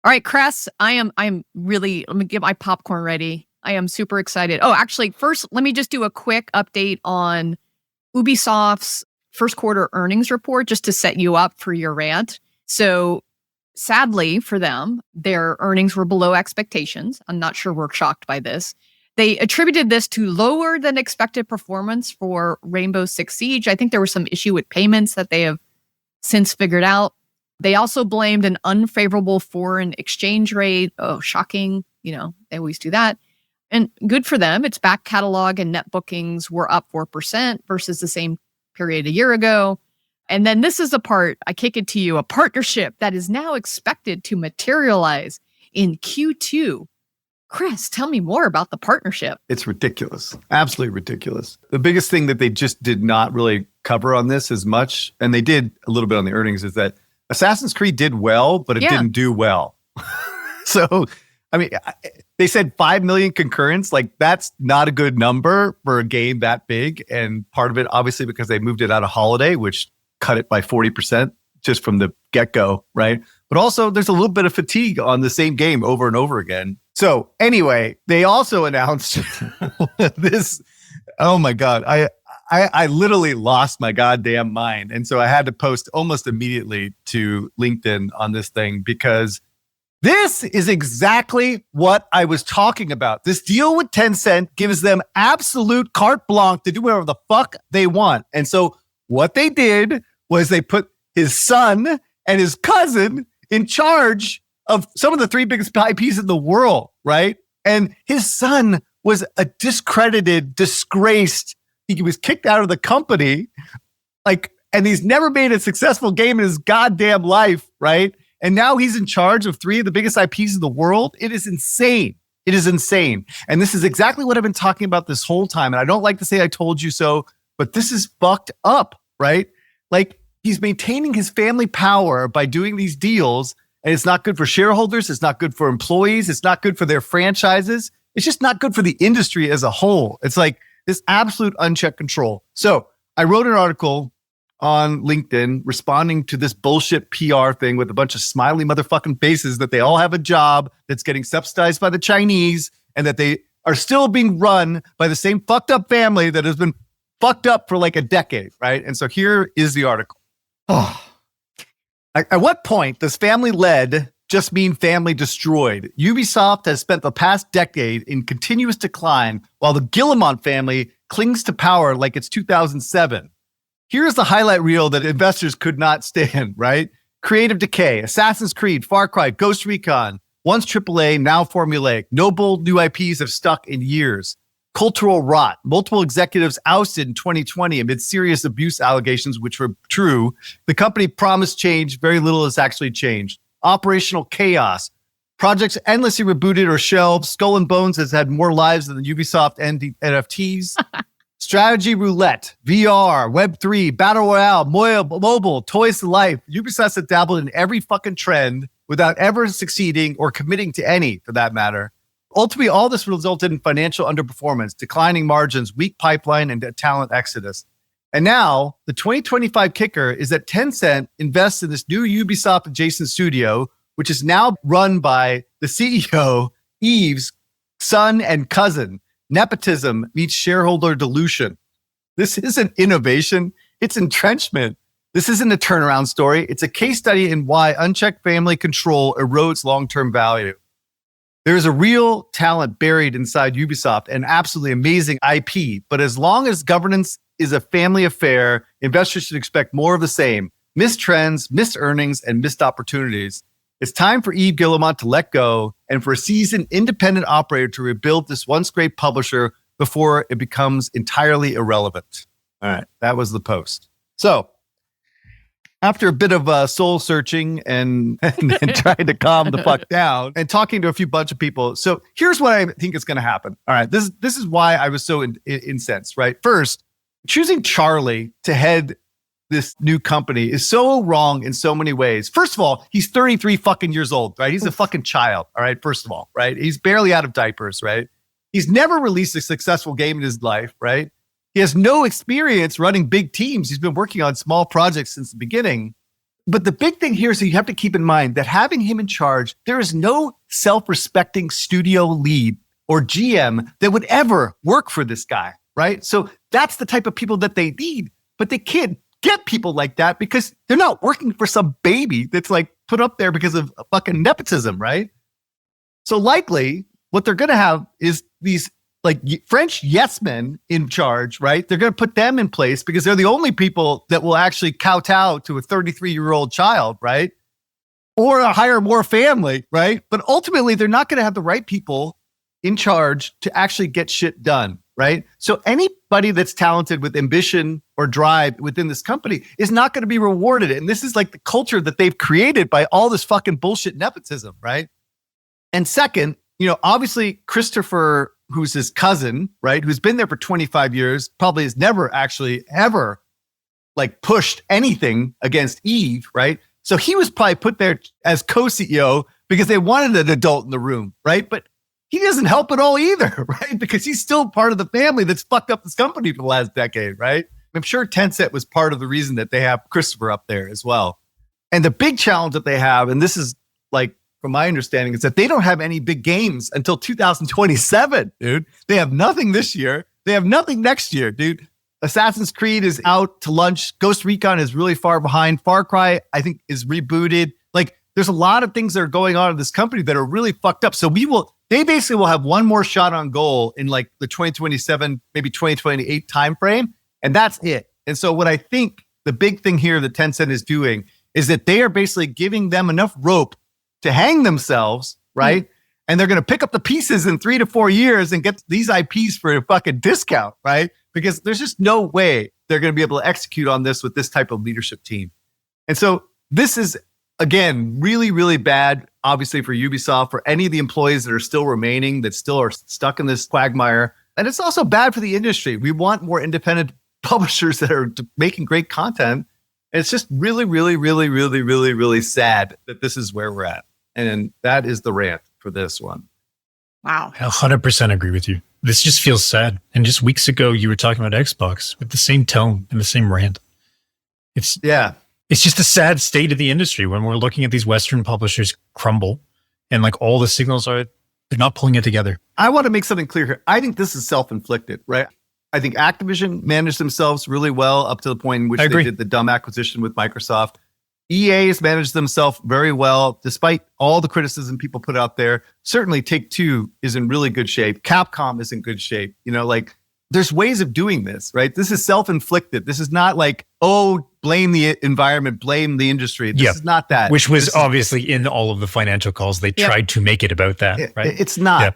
All right, Kress, I'm really, let me get my popcorn ready. I am super excited. Oh, actually, first, let me just do a quick update on Ubisoft's first quarter earnings report just to set you up for your rant. So sadly for them, their earnings were below expectations. I'm not sure we're shocked by this. They attributed this to lower than expected performance for Rainbow Six Siege. I think there was some issue with payments that they have since figured out. They also blamed an unfavorable foreign exchange rate. Oh, shocking. They always do that. And good for them. Its back catalog and net bookings were up 4% versus the same period a year ago. And then this is the part, I kick it to you, a partnership that is now expected to materialize in Q2. Kress, tell me more about the partnership. It's ridiculous. Absolutely ridiculous. The biggest thing that they just did not really cover on this as much, and they did a little bit on the earnings, is that Assassin's Creed did well, but it didn't do well. So, I mean, they said 5 million concurrents. Like, that's not a good number for a game that big. And part of it, obviously, because they moved it out of holiday, which cut it by 40% just from the get-go, right? But also, there's a little bit of fatigue on the same game over and over again. So anyway, they also announced this. Oh my God. I literally lost my goddamn mind. And so I had to post almost immediately to LinkedIn on this thing because this is exactly what I was talking about. This deal with Tencent gives them absolute carte blanche to do whatever the fuck they want. And so what they did was they put his son and his cousin in charge of some of the 3 biggest IPs in the world, right? And his son was a discredited, disgraced. He was kicked out of the company, and he's never made a successful game in his goddamn life, right? And now he's in charge of 3 of the biggest IPs in the world. It is insane. It is insane. And this is exactly what I've been talking about this whole time. And I don't like to say I told you so, but this is fucked up, right? Like, he's maintaining his family power by doing these deals. And it's not good for shareholders. It's not good for employees. It's not good for their franchises. It's just not good for the industry as a whole. It's like this absolute unchecked control. So I wrote an article on LinkedIn responding to this bullshit PR thing with a bunch of smiley motherfucking faces that they all have a job that's getting subsidized by the Chinese and that they are still being run by the same fucked up family that has been fucked up for like a decade, right? And so here is the article. Oh. At what point does family led just mean family destroyed? Ubisoft has spent the past decade in continuous decline while the Guillemot family clings to power like it's 2007. Here's the highlight reel that investors could not stand, right? Creative decay, Assassin's Creed, Far Cry, Ghost Recon, once AAA, now formulaic. No bold new IPs have stuck in years. Cultural rot. Multiple executives ousted in 2020 amid serious abuse allegations, which were true. The company promised change. Very little has actually changed. Operational chaos. Projects endlessly rebooted or shelved. Skull and Bones has had more lives than the Ubisoft NFTs. Strategy roulette, VR, Web3, Battle Royale, mobile, toys to life. Ubisoft has dabbled in every fucking trend without ever succeeding or committing to any, for that matter. Ultimately, all this resulted in financial underperformance, declining margins, weak pipeline, and talent exodus. And now, the 2025 kicker is that Tencent invests in this new Ubisoft adjacent studio, which is now run by the CEO, Yves' son and cousin. Nepotism meets shareholder dilution. This isn't innovation, it's entrenchment. This isn't a turnaround story. It's a case study in why unchecked family control erodes long-term value. There's a real talent buried inside Ubisoft and absolutely amazing IP. But as long as governance is a family affair, investors should expect more of the same. Missed trends, missed earnings, and missed opportunities. It's time for Yves Guillemot to let go and for a seasoned independent operator to rebuild this once great publisher before it becomes entirely irrelevant. All right, that was the post. So after a bit of soul searching and trying to calm the fuck down and talking to a few bunch of people. So here's what I think is going to happen. All right. This is why I was so incensed, right? First, choosing Charlie to head this new company is so wrong in so many ways. First of all, he's 33 fucking years old, right? He's a fucking child. All right. First of all, right? He's barely out of diapers, right? He's never released a successful game in his life, right? He has no experience running big teams. He's been working on small projects since the beginning. But the big thing here is that you have to keep in mind that having him in charge, there is no self-respecting studio lead or GM that would ever work for this guy, right? So that's the type of people that they need, but they can't get people like that because they're not working for some baby that's like put up there because of fucking nepotism, right? So likely what they're going to have is these like French yes men in charge, right? They're going to put them in place because they're the only people that will actually kowtow to a 33-year-old child, right? Or hire more family, right? But ultimately, they're not going to have the right people in charge to actually get shit done, right? So anybody that's talented with ambition or drive within this company is not going to be rewarded. And this is like the culture that they've created by all this fucking bullshit nepotism, right? And second, obviously Christopher, who's his cousin, right, who's been there for 25 years, probably has never actually ever like pushed anything against Eve, right? So he was probably put there as co-CEO because they wanted an adult in the room, right? But he doesn't help at all either, right? Because he's still part of the family that's fucked up this company for the last decade, right? I'm sure Tencent was part of the reason that they have Christopher up there as well. And the big challenge that they have, and this is like, from my understanding, is that they don't have any big games until 2027, dude. They have nothing this year. They have nothing next year, dude. Assassin's Creed is out to lunch. Ghost Recon is really far behind. Far Cry, I think, is rebooted. Like, there's a lot of things that are going on in this company that are really fucked up. So they basically will have one more shot on goal in like the 2027, maybe 2028 timeframe. And that's it. And so what I think the big thing here that Tencent is doing is that they are basically giving them enough rope to hang themselves, right? And they're going to pick up the pieces in 3 to 4 years and get these IPs for a fucking discount, right? Because there's just no way they're going to be able to execute on this with this type of leadership team. And so this is, again, really, really bad, obviously, for Ubisoft, for any of the employees that are still remaining, that still are stuck in this quagmire. And it's also bad for the industry. We want more independent publishers that are making great content. And it's just really, really, really, really, really, really sad that this is where we're at. And that is the rant for this one. Wow. I 100% agree with you. This just feels sad. And just weeks ago, you were talking about Xbox with the same tone and the same rant. It's just a sad state of the industry when we're looking at these Western publishers crumble and like all the signals they're not pulling it together. I want to make something clear here. I think this is self-inflicted, right? I think Activision managed themselves really well up to the point in which they did the dumb acquisition with Microsoft. EA has managed themselves very well, despite all the criticism people put out there. Certainly Take-Two is in really good shape. Capcom is in good shape. There's ways of doing this, right? This is self-inflicted. This is not like, blame the environment, blame the industry. This is not that. Which was obviously in all of the financial calls. They tried to make it about that, right? It's not.